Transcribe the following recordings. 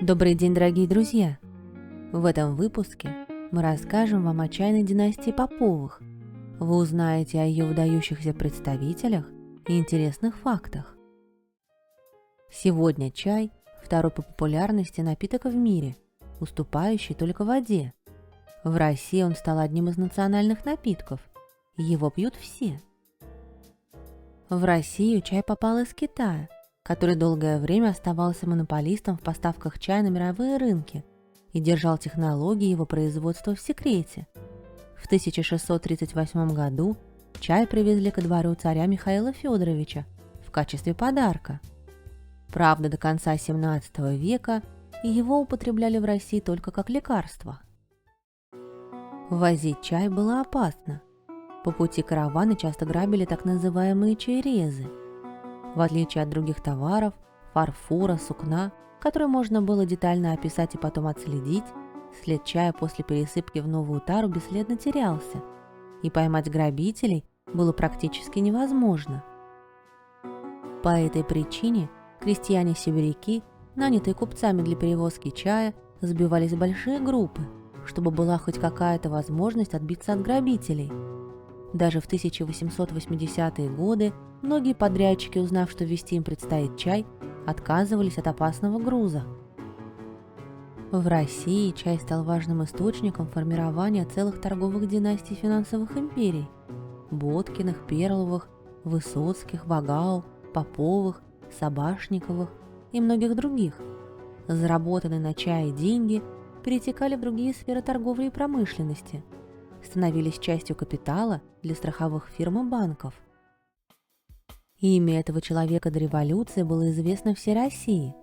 Добрый день, дорогие друзья! В этом выпуске мы расскажем вам о чайной династии Поповых. Вы узнаете о ее выдающихся представителях и интересных фактах. Сегодня чай – второй по популярности напиток в мире, уступающий только воде. В России он стал одним из национальных напитков, и его пьют все. В Россию чай попал из Китая, который долгое время оставался монополистом в поставках чая на мировые рынки и держал технологии его производства в секрете. В 1638 году чай привезли ко двору царя Михаила Федоровича в качестве подарка. Правда, до конца XVII века его употребляли в России только как лекарство. Возить чай было опасно. По пути караваны часто грабили так называемые чайрезы. В отличие от других товаров, фарфора, сукна, которые можно было детально описать и потом отследить, след чая после пересыпки в новую тару бесследно терялся, и поймать грабителей было практически невозможно. По этой причине крестьяне-сибиряки, нанятые купцами для перевозки чая, сбивались в большие группы, чтобы была хоть какая-то возможность отбиться от грабителей. Даже в 1880-е годы многие подрядчики, узнав, что везти им предстоит чай, отказывались от опасного груза. В России чай стал важным источником формирования целых торговых династий финансовых империй – Боткиных, Перловых, Высоцких, Вагау, Поповых, Собашниковых и многих других. Заработанные на чае деньги перетекали в другие сферы торговли и промышленности, становились частью капитала для страховых фирм и банков. Имя этого человека до революции было известно всей России.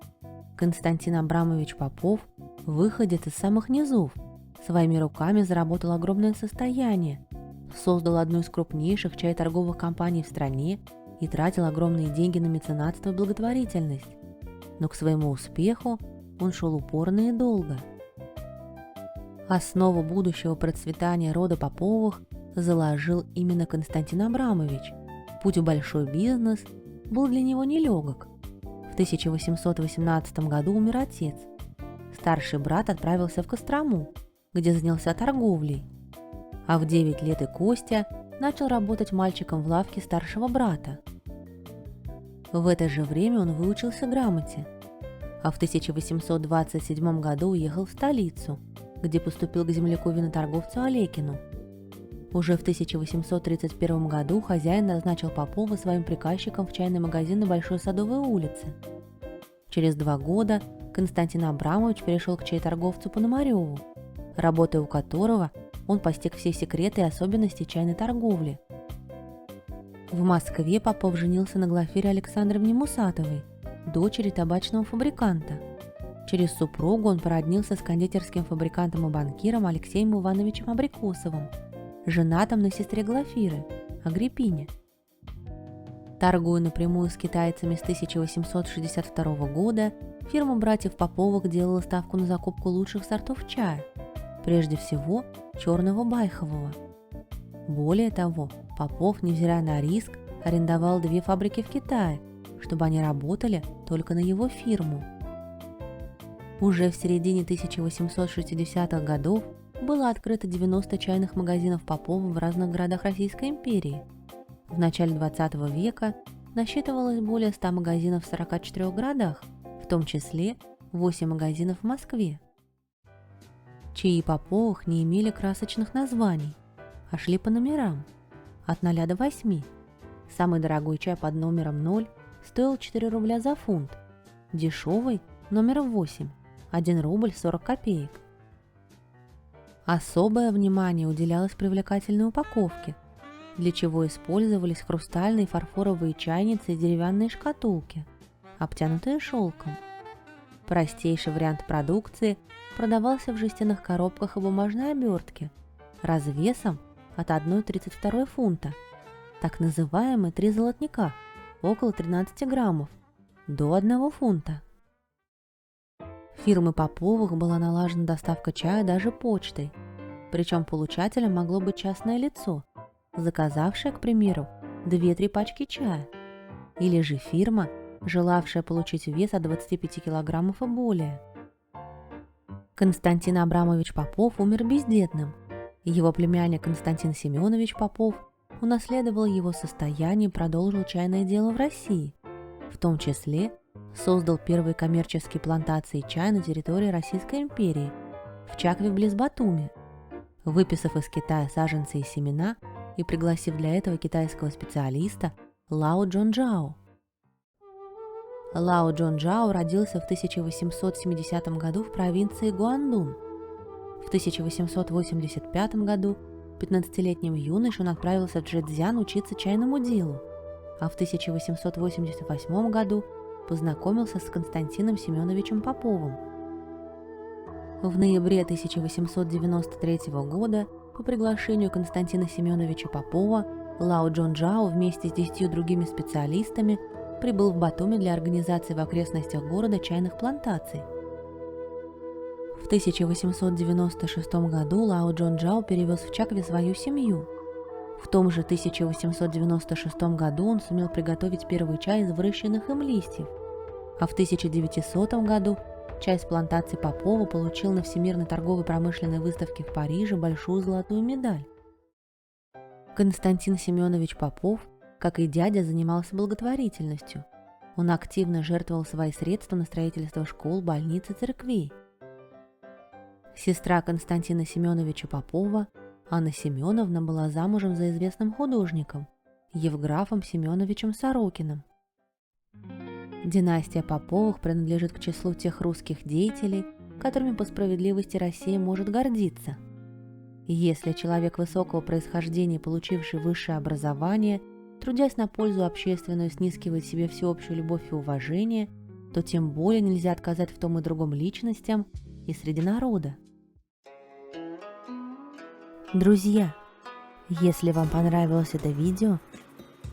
Константин Абрамович Попов, выходец из самых низов, своими руками заработал огромное состояние, создал одну из крупнейших чай-торговых компаний в стране и тратил огромные деньги на меценатство и благотворительность. Но к своему успеху он шел упорно и долго. Основу будущего процветания рода Поповых заложил именно Константин Абрамович. Путь в большой бизнес был для него нелегок. В 1818 году умер отец. Старший брат отправился в Кострому, где занялся торговлей. А в 9 лет и Костя начал работать мальчиком в лавке старшего брата. В это же время он выучился грамоте, а в 1827 году уехал в столицу, где поступил к земляку-виноторговцу Олекину. Уже в 1831 году хозяин назначил Попова своим приказчиком в чайный магазин на Большой Садовой улице. Через 2 года Константин Абрамович перешел к чай-торговцу Пономареву, работая у которого он постиг все секреты и особенности чайной торговли. В Москве Попов женился на Глафире Александровне Мусатовой, дочери табачного фабриканта. Через супругу он породнился с кондитерским фабрикантом и банкиром Алексеем Ивановичем Абрикосовым, женатым на сестре Глафиры, Агриппине. Торгуя напрямую с китайцами с 1862 года, фирма братьев Поповых делала ставку на закупку лучших сортов чая, прежде всего черного байхового. Более того, Попов, невзирая на риск, арендовал 2 фабрики в Китае, чтобы они работали только на его фирму. Уже в середине 1860-х годов было открыто 90 чайных магазинов Попова в разных городах Российской империи. В начале 20 века насчитывалось более 100 магазинов в 44 городах, в том числе 8 магазинов в Москве. Чаи Поповых не имели красочных названий, а шли по номерам, от 0 до 8. Самый дорогой чай под номером 0 стоил 4 рубля за фунт, дешевый – номер 8, 1 рубль 40 копеек. Особое внимание уделялось привлекательной упаковке, для чего использовались хрустальные и фарфоровые чайницы и деревянные шкатулки, обтянутые шелком. Простейший вариант продукции продавался в жестяных коробках и бумажной обертке, развесом от 1,32 фунта, так называемые 3 золотника, около 13 граммов, до 1 фунта. Фирмы Поповых была налажена доставка чая даже почтой, причем получателем могло быть частное лицо, заказавшее, к примеру, 2-3 пачки чая, или же фирма, желавшая получить вес от 25 килограммов и более. Константин Абрамович Попов умер бездетным. Его племянник Константин Семенович Попов унаследовал его состояние и продолжил чайное дело в России. В том числе создал первые коммерческие плантации чая на территории Российской империи, в Чакве близ Батуми, выписав из Китая саженцы и семена и пригласив для этого китайского специалиста Лао Джонжао. Лао Джонжао родился в 1870 году в провинции Гуандун. В 1885 году 15-летним юношей он отправился в Чжэцзян учиться чайному делу, а в 1888 году познакомился с Константином Семеновичем Поповым. В ноябре 1893 года по приглашению Константина Семеновича Попова Лао Джонжао вместе с 10 другими специалистами прибыл в Батуми для организации в окрестностях города чайных плантаций. В 1896 году Лао Джонжао перевез в Чакве свою семью. В том же 1896 году он сумел приготовить первый чай из выращенных им листьев, а в 1900 году чай с плантации Попова получил на Всемирной торговой промышленной выставке в Париже большую золотую медаль. Константин Семенович Попов, как и дядя, занимался благотворительностью. Он активно жертвовал свои средства на строительство школ, больниц и церквей. Сестра Константина Семеновича Попова, Анна Семеновна, была замужем за известным художником Евграфом Семеновичем Сорокиным. Династия Поповых принадлежит к числу тех русских деятелей, которыми по справедливости Россия может гордиться. Если человек высокого происхождения, получивший высшее образование, трудясь на пользу общественную, снискивает себе всеобщую любовь и уважение, то тем более нельзя отказать в том и другом личностям и среди народа. Друзья, если вам понравилось это видео,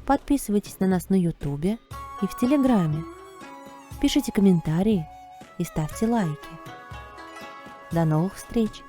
подписывайтесь на нас на Ютубе и в Телеграме, пишите комментарии и ставьте лайки. До новых встреч!